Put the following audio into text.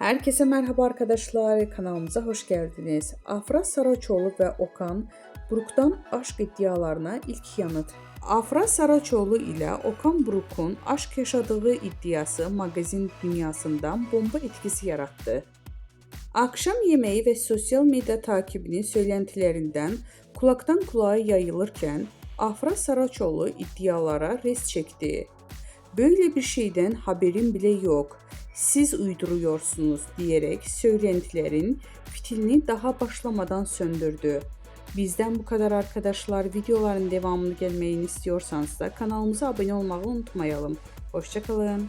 Herkese merhaba arkadaşlar, kanalımıza hoş geldiniz. Afra Saraçoğlu ve Okan Buruk'tan aşk iddialarına ilk yanıt. Afra Saraçoğlu ile Okan Buruk'un aşk yaşadığı iddiası magazin dünyasından bomba etkisi yarattı. Akşam yemeği ve sosyal medya takibinin söylentilerinden kulaktan kulağa yayılırken Afra Saraçoğlu iddialara res çekti. "Böyle bir şeyden haberim bile yok. Siz uyduruyorsunuz" diyerek söylentilerin fitilini daha başlamadan söndürdü. Bizden bu kadar arkadaşlar. Videoların devamını gelmesini istiyorsanız da kanalımıza abone olmayı unutmayalım. Hoşça kalın.